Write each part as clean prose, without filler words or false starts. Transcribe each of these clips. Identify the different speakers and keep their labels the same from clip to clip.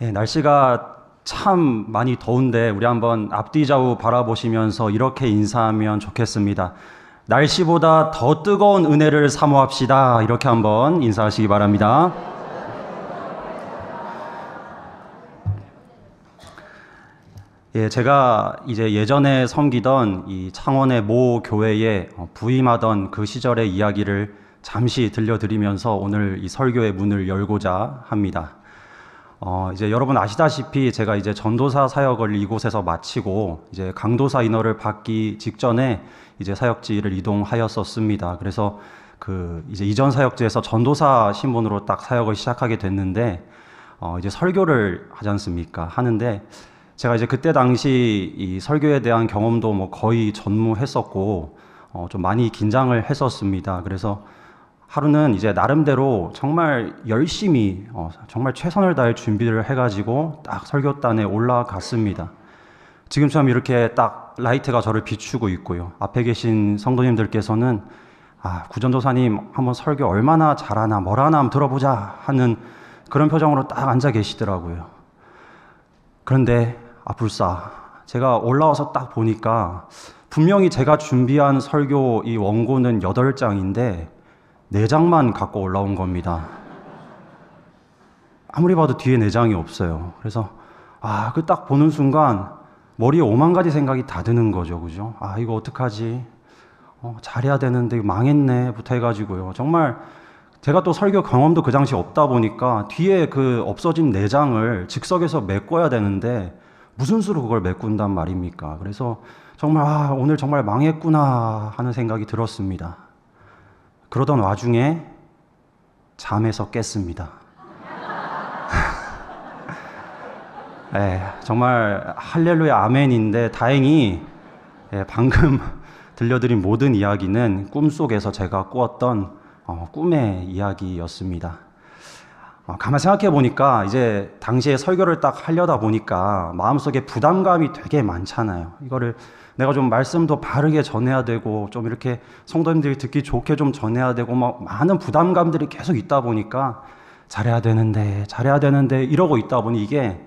Speaker 1: 네, 날씨가 참 많이 더운데 우리 한번 앞뒤 좌우 바라보시면서 이렇게 인사하면 좋겠습니다. 날씨보다 더 뜨거운 은혜를 사모합시다. 이렇게 한번 인사하시기 바랍니다. 예, 제가 이제 예전에 섬기던 이 창원의 모 교회에 부임하던 그 시절의 이야기를 잠시 들려드리면서 오늘 이 설교의 문을 열고자 합니다. 이제 여러분 아시다시피 제가 이제 전도사 사역을 이곳에서 마치고 이제 강도사 인허를 받기 직전에 이제 사역지를 이동하였었습니다. 그래서 이제 이전 사역지에서 전도사 신분으로 딱 사역을 시작하게 됐는데, 이제 설교를 하지 않습니까? 하는데, 제가 이제 그때 당시 이 설교에 대한 경험도 뭐 거의 전무했었고, 좀 많이 긴장을 했었습니다. 그래서 하루는 이제 나름대로 정말 열심히 정말 최선을 다해 준비를 해가지고 딱 설교단에 올라갔습니다. 지금처럼 이렇게 딱 라이트가 저를 비추고 있고요. 앞에 계신 성도님들께서는 구전도사님 한번 설교 얼마나 잘하나 뭘 하나 한번 들어보자 하는 그런 표정으로 딱 앉아 계시더라고요. 그런데 불사 제가 올라와서 딱 보니까 분명히 제가 준비한 설교 이 원고는 8장인데 4장만 갖고 올라온 겁니다. 아무리 봐도 뒤에 4장이 없어요. 그래서 그 딱 보는 순간 머리에 5만 가지 생각이 다 드는 거죠. 그죠? 이거 어떡하지? 잘해야 되는데 이거 망했네 부터 해가지고요. 정말 제가 또 설교 경험도 그 당시 없다 보니까 뒤에 그 없어진 4장을 즉석에서 메꿔야 되는데 무슨 수로 그걸 메꾼단 말입니까? 그래서 정말 오늘 정말 망했구나 하는 생각이 들었습니다. 그러던 와중에 잠에서 깼습니다. 네, 정말 할렐루야 아멘인데 다행히 방금 들려드린 모든 이야기는 꿈속에서 제가 꾸었던 꿈의 이야기였습니다. 가만 생각해 보니까 이제 당시에 설교를 딱 하려다 보니까 마음속에 부담감이 되게 많잖아요. 이거를 내가 좀 말씀도 바르게 전해야 되고 좀 이렇게 성도님들이 듣기 좋게 좀 전해야 되고 많은 부담감들이 계속 있다 보니까 잘해야 되는데 이러고 있다 보니 이게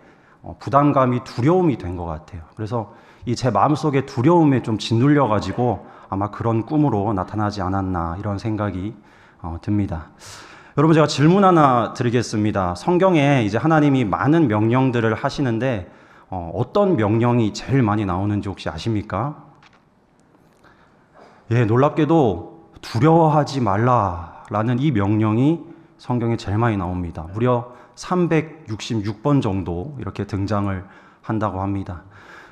Speaker 1: 부담감이 두려움이 된 것 같아요. 그래서 이 제 마음속에 두려움에 좀 짓눌려 가지고 아마 그런 꿈으로 나타나지 않았나 이런 생각이 듭니다. 여러분 제가 질문 하나 드리겠습니다. 성경에 이제 하나님이 많은 명령들을 하시는데 어떤 명령이 제일 많이 나오는지 혹시 아십니까? 예, 놀랍게도 두려워하지 말라라는 이 명령이 성경에 제일 많이 나옵니다. 무려 366번 정도 이렇게 등장을 한다고 합니다.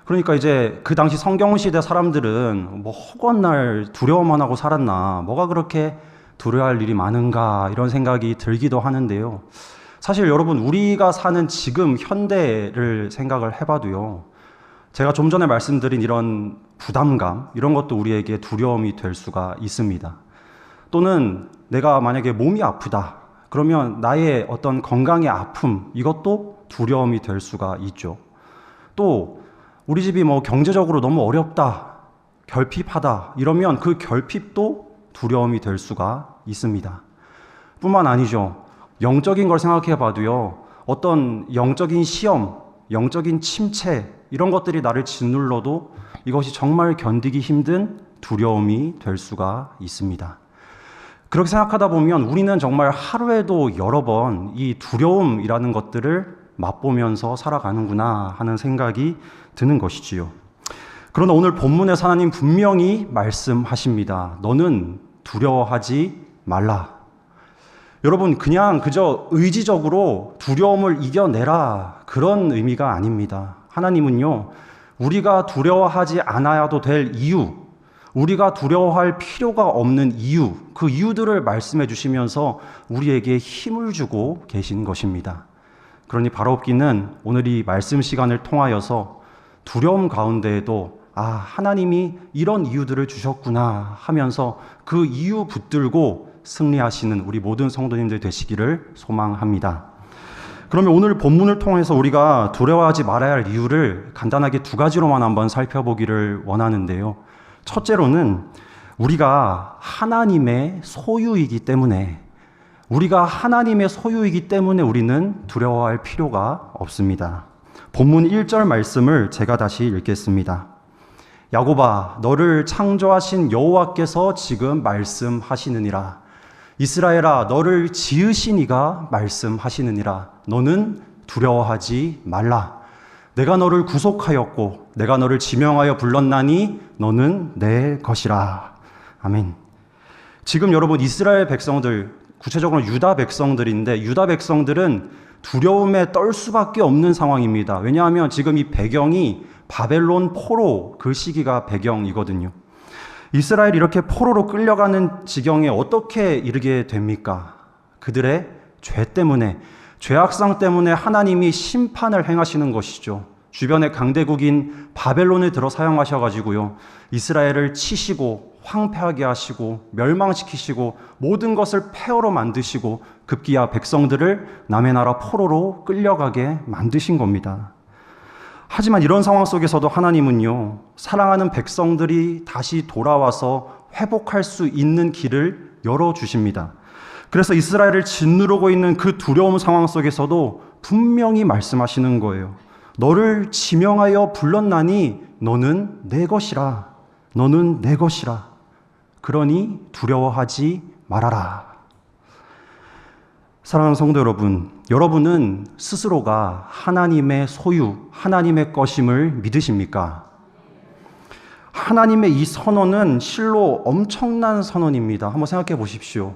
Speaker 1: 그러니까 이제 그 당시 성경시대 사람들은 뭐 허구한 두려워만 하고 살았나, 뭐가 그렇게 두려워할 일이 많은가 이런 생각이 들기도 하는데요. 사실 여러분 우리가 사는 지금 현대를 생각을 해봐도요, 제가 좀 전에 말씀드린 이런 부담감 이런 것도 우리에게 두려움이 될 수가 있습니다. 또는 내가 만약에 몸이 아프다 그러면 나의 어떤 건강의 아픔 이것도 두려움이 될 수가 있죠. 또 우리 집이 뭐 경제적으로 너무 어렵다 결핍하다 이러면 그 결핍도 두려움이 될 수가 있습니다. 뿐만 아니죠. 영적인 걸 생각해 봐도요, 어떤 영적인 시험, 영적인 침체, 이런 것들이 나를 짓눌러도 이것이 정말 견디기 힘든 두려움이 될 수가 있습니다. 그렇게 생각하다 보면 우리는 정말 하루에도 여러 번 이 두려움이라는 것들을 맛보면서 살아가는구나 하는 생각이 드는 것이지요. 그러나 오늘 본문에서 하나님 분명히 말씀하십니다. 너는 두려워하지 말라. 여러분 그냥 그저 의지적으로 두려움을 이겨내라 그런 의미가 아닙니다. 하나님은요, 우리가 두려워하지 않아야도 될 이유, 우리가 두려워할 필요가 없는 이유, 그 이유들을 말씀해 주시면서 우리에게 힘을 주고 계신 것입니다. 그러니 바라옵기는 오늘 이 말씀 시간을 통하여서 두려움 가운데에도 하나님이 이런 이유들을 주셨구나 하면서 그 이유 붙들고 승리하시는 우리 모든 성도님들 되시기를 소망합니다. 그러면 오늘 본문을 통해서 우리가 두려워하지 말아야 할 이유를 간단하게 2가지로만 한번 살펴보기를 원하는데요. 첫째로는 우리가 하나님의 소유이기 때문에 우리가 하나님의 소유이기 때문에 우리는 두려워할 필요가 없습니다. 본문 1절 말씀을 제가 다시 읽겠습니다. 야곱아, 너를 창조하신 여호와께서 지금 말씀하시느니라. 이스라엘아, 너를 지으신 이가 말씀하시느니라. 너는 두려워하지 말라. 내가 너를 구속하였고 내가 너를 지명하여 불렀나니 너는 내 것이라. 아멘. 지금 여러분 이스라엘 백성들, 구체적으로 유다 백성들인데 유다 백성들은 두려움에 떨 수밖에 없는 상황입니다. 왜냐하면 지금 이 배경이 바벨론 포로 그 시기가 배경이거든요. 이스라엘이 이렇게 포로로 끌려가는 지경에 어떻게 이르게 됩니까? 그들의 죄 때문에, 죄악상 때문에 하나님이 심판을 행하시는 것이죠. 주변의 강대국인 바벨론을 들어 사용하셔가지고요, 이스라엘을 치시고 황폐하게 하시고 멸망시키시고 모든 것을 폐허로 만드시고 급기야 백성들을 남의 나라 포로로 끌려가게 만드신 겁니다. 하지만 이런 상황 속에서도 하나님은요, 사랑하는 백성들이 다시 돌아와서 회복할 수 있는 길을 열어주십니다. 그래서 이스라엘을 짓누르고 있는 그 두려움 상황 속에서도 분명히 말씀하시는 거예요. 너를 지명하여 불렀나니 너는 내 것이라. 너는 내 것이라. 그러니 두려워하지 말아라. 사랑하는 성도 여러분, 여러분은 스스로가 하나님의 소유, 하나님의 것임을 믿으십니까? 하나님의 이 선언은 실로 엄청난 선언입니다. 한번 생각해 보십시오.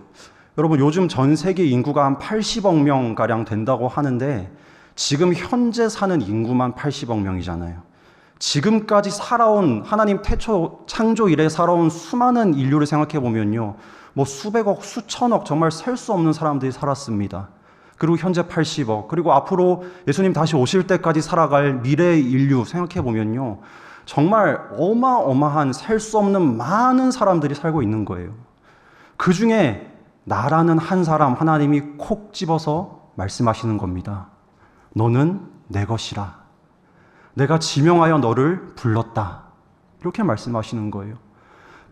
Speaker 1: 여러분, 요즘 전 세계 인구가 한 80억 명가량 된다고 하는데 지금 현재 사는 인구만 80억 명이잖아요. 지금까지 살아온, 하나님 태초 창조 이래 살아온 수많은 인류를 생각해 보면요, 뭐 수백억, 수천억, 정말 셀 수 없는 사람들이 살았습니다. 그리고 현재 80억, 그리고 앞으로 예수님 다시 오실 때까지 살아갈 미래의 인류 생각해 보면요, 정말 어마어마한, 셀 수 없는 많은 사람들이 살고 있는 거예요. 그 중에 나라는 한 사람 하나님이 콕 집어서 말씀하시는 겁니다. 너는 내 것이라. 내가 지명하여 너를 불렀다. 이렇게 말씀하시는 거예요.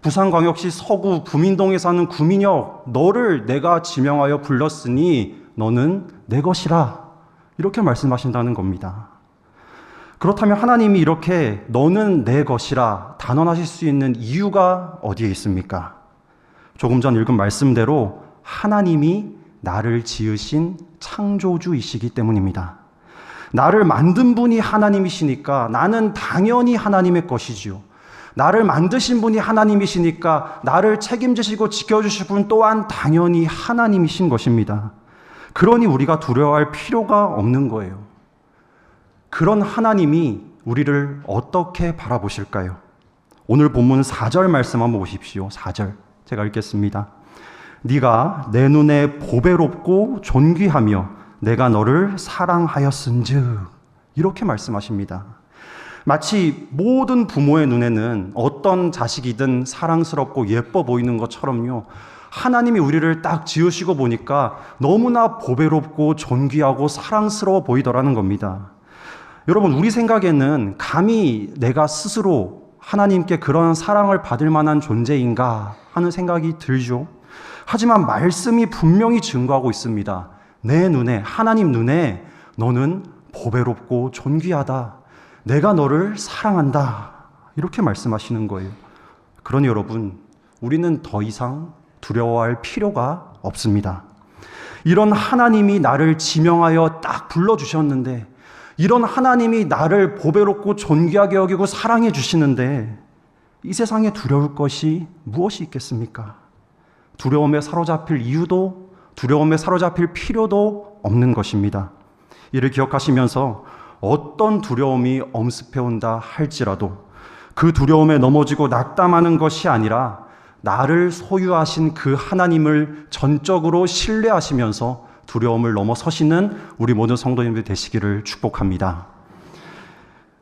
Speaker 1: 부산광역시 서구 구민동에 사는 구민혁, 너를 내가 지명하여 불렀으니 너는 내 것이라. 이렇게 말씀하신다는 겁니다. 그렇다면 하나님이 이렇게 너는 내 것이라 단언하실 수 있는 이유가 어디에 있습니까? 조금 전 읽은 말씀대로 하나님이 나를 지으신 창조주이시기 때문입니다. 나를 만든 분이 하나님이시니까 나는 당연히 하나님의 것이지요. 나를 만드신 분이 하나님이시니까 나를 책임지시고 지켜주실 분 또한 당연히 하나님이신 것입니다. 그러니 우리가 두려워할 필요가 없는 거예요. 그런 하나님이 우리를 어떻게 바라보실까요? 오늘 본문 4절 말씀 한번 보십시오. 4절 제가 읽겠습니다. 네가 내 눈에 보배롭고 존귀하며 내가 너를 사랑하였은즉, 이렇게 말씀하십니다. 마치 모든 부모의 눈에는 어떤 자식이든 사랑스럽고 예뻐 보이는 것처럼요, 하나님이 우리를 딱 지으시고 보니까 너무나 보배롭고 존귀하고 사랑스러워 보이더라는 겁니다. 여러분, 우리 생각에는 감히 내가 스스로 하나님께 그런 사랑을 받을 만한 존재인가 하는 생각이 들죠. 하지만 말씀이 분명히 증거하고 있습니다. 내 눈에, 하나님 눈에 너는 보배롭고 존귀하다. 내가 너를 사랑한다. 이렇게 말씀하시는 거예요. 그러니 여러분, 우리는 더 이상 두려워할 필요가 없습니다. 이런 하나님이 나를 지명하여 딱 불러주셨는데, 이런 하나님이 나를 보배롭고 존귀하게 여기고 사랑해 주시는데 이 세상에 두려울 것이 무엇이 있겠습니까? 두려움에 사로잡힐 이유도, 두려움에 사로잡힐 필요도 없는 것입니다. 이를 기억하시면서 어떤 두려움이 엄습해온다 할지라도 그 두려움에 넘어지고 낙담하는 것이 아니라 나를 소유하신 그 하나님을 전적으로 신뢰하시면서 두려움을 넘어서시는 우리 모든 성도님들 되시기를 축복합니다.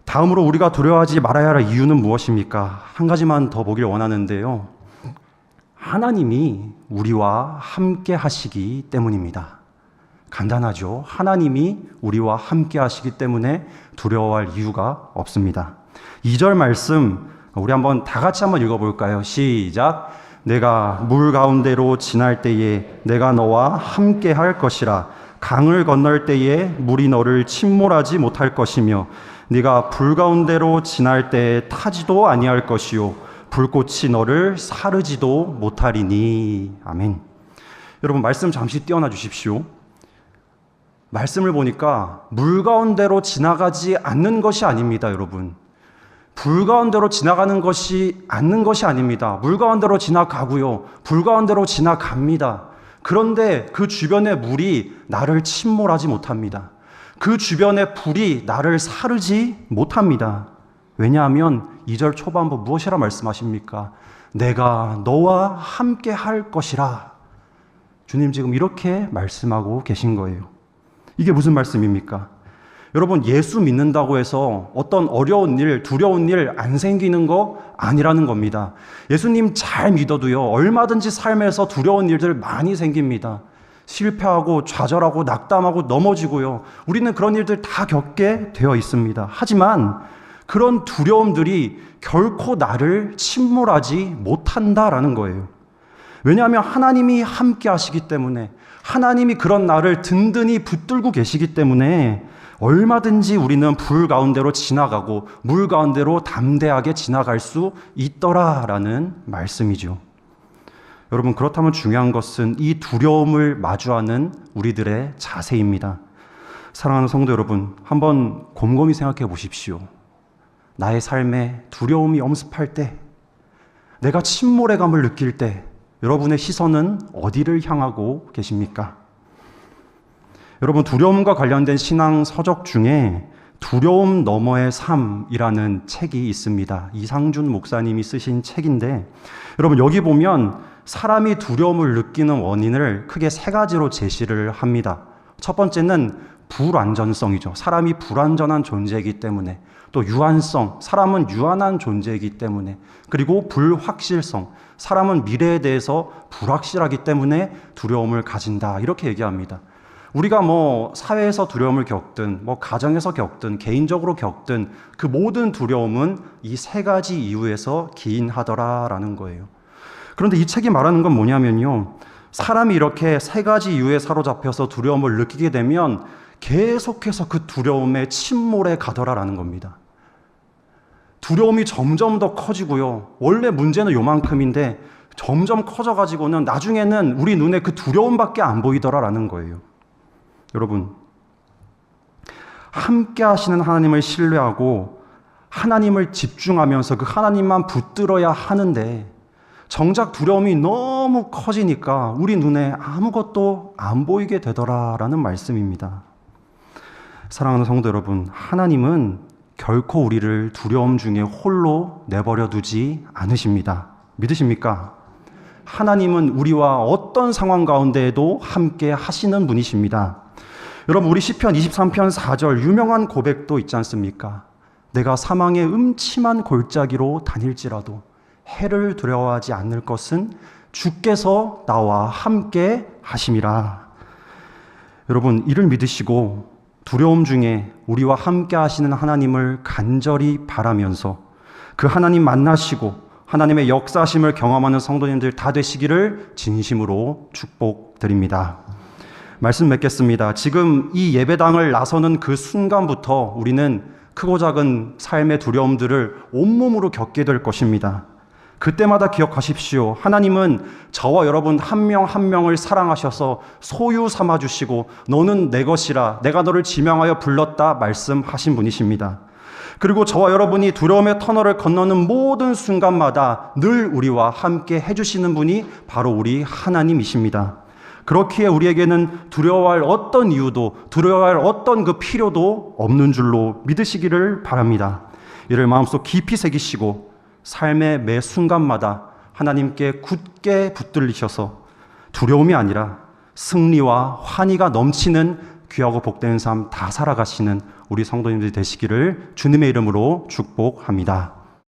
Speaker 1: 다음으로 우리가 두려워하지 말아야 할 이유는 무엇입니까? 한 가지만 더 보길 원하는데요. 하나님이 우리와 함께 하시기 때문입니다. 간단하죠. 하나님이 우리와 함께 하시기 때문에 두려워할 이유가 없습니다. 2절 말씀 우리 한번 다 같이 한번 읽어볼까요? 시작. 내가 물 가운데로 지날 때에 내가 너와 함께 할 것이라. 강을 건널 때에 물이 너를 침몰하지 못할 것이며 네가 불 가운데로 지날 때에 타지도 아니할 것이요 불꽃이 너를 사르지도 못하리니. 아멘. 여러분, 말씀 잠시 띄어놔 주십시오. 말씀을 보니까 물 가운데로 지나가지 않는 것이 아닙니다, 여러분. 불 가운데로 지나가는 것이 않는 것이 아닙니다. 물 가운데로 지나가고요. 불 가운데로 지나갑니다. 그런데 그 주변의 물이 나를 침몰하지 못합니다. 그 주변의 불이 나를 사르지 못합니다. 왜냐하면 2절 초반부 무엇이라 말씀하십니까? 내가 너와 함께 할 것이라. 주님 지금 이렇게 말씀하고 계신 거예요. 이게 무슨 말씀입니까? 여러분, 예수 믿는다고 해서 어떤 어려운 일, 두려운 일 안 생기는 거 아니라는 겁니다. 예수님 잘 믿어도요, 얼마든지 삶에서 두려운 일들 많이 생깁니다. 실패하고 좌절하고 낙담하고 넘어지고요. 우리는 그런 일들 다 겪게 되어 있습니다. 하지만 그런 두려움들이 결코 나를 침몰하지 못한다라는 거예요. 왜냐하면 하나님이 함께 하시기 때문에, 하나님이 그런 나를 든든히 붙들고 계시기 때문에 얼마든지 우리는 불 가운데로 지나가고 물 가운데로 담대하게 지나갈 수 있더라라는 말씀이죠. 여러분, 그렇다면 중요한 것은 이 두려움을 마주하는 우리들의 자세입니다. 사랑하는 성도 여러분, 한번 곰곰이 생각해 보십시오. 나의 삶에 두려움이 엄습할 때, 내가 침몰해감을 느낄 때 여러분의 시선은 어디를 향하고 계십니까? 여러분, 두려움과 관련된 신앙 서적 중에 두려움 너머의 삶이라는 책이 있습니다. 이상준 목사님이 쓰신 책인데, 여러분, 여기 보면 사람이 두려움을 느끼는 원인을 크게 3가지로 제시를 합니다. 첫 번째는 불안전성이죠. 사람이 불안전한 존재이기 때문에. 또 유한성, 사람은 유한한 존재이기 때문에. 그리고 불확실성, 사람은 미래에 대해서 불확실하기 때문에 두려움을 가진다. 이렇게 얘기합니다. 우리가 사회에서 두려움을 겪든, 가정에서 겪든, 개인적으로 겪든 그 모든 두려움은 이 3가지 이유에서 기인하더라라는 거예요. 그런데 이 책이 말하는 건 뭐냐면요, 사람이 이렇게 3가지 이유에 사로잡혀서 두려움을 느끼게 되면 계속해서 그 두려움에 침몰해 가더라라는 겁니다. 두려움이 점점 더 커지고요. 원래 문제는 요만큼인데 점점 커져가지고는 나중에는 우리 눈에 그 두려움밖에 안 보이더라라는 거예요. 여러분, 함께 하시는 하나님을 신뢰하고 하나님을 집중하면서 그 하나님만 붙들어야 하는데 정작 두려움이 너무 커지니까 우리 눈에 아무것도 안 보이게 되더라라는 말씀입니다. 사랑하는 성도 여러분, 하나님은 결코 우리를 두려움 중에 홀로 내버려 두지 않으십니다. 믿으십니까? 하나님은 우리와 어떤 상황 가운데에도 함께 하시는 분이십니다. 여러분, 우리 시편 23편 4절 유명한 고백도 있지 않습니까? 내가 사망의 음침한 골짜기로 다닐지라도 해를 두려워하지 않을 것은 주께서 나와 함께 하심이라. 여러분, 이를 믿으시고 두려움 중에 우리와 함께 하시는 하나님을 간절히 바라면서 그 하나님 만나시고 하나님의 역사심을 경험하는 성도님들 다 되시기를 진심으로 축복드립니다. 말씀 맺겠습니다. 지금 이 예배당을 나서는 그 순간부터 우리는 크고 작은 삶의 두려움들을 온몸으로 겪게 될 것입니다. 그때마다 기억하십시오. 하나님은 저와 여러분 한 명 한 명을 사랑하셔서 소유 삼아주시고 너는 내 것이라 내가 너를 지명하여 불렀다 말씀하신 분이십니다. 그리고 저와 여러분이 두려움의 터널을 건너는 모든 순간마다 늘 우리와 함께 해주시는 분이 바로 우리 하나님이십니다. 그렇기에 우리에게는 두려워할 어떤 이유도, 두려워할 어떤 그 필요도 없는 줄로 믿으시기를 바랍니다. 이를 마음속 깊이 새기시고 삶의 매 순간마다 하나님께 굳게 붙들리셔서 두려움이 아니라 승리와 환희가 넘치는 귀하고 복된 삶 다 살아가시는 우리 성도님들이 되시기를 주님의 이름으로 축복합니다.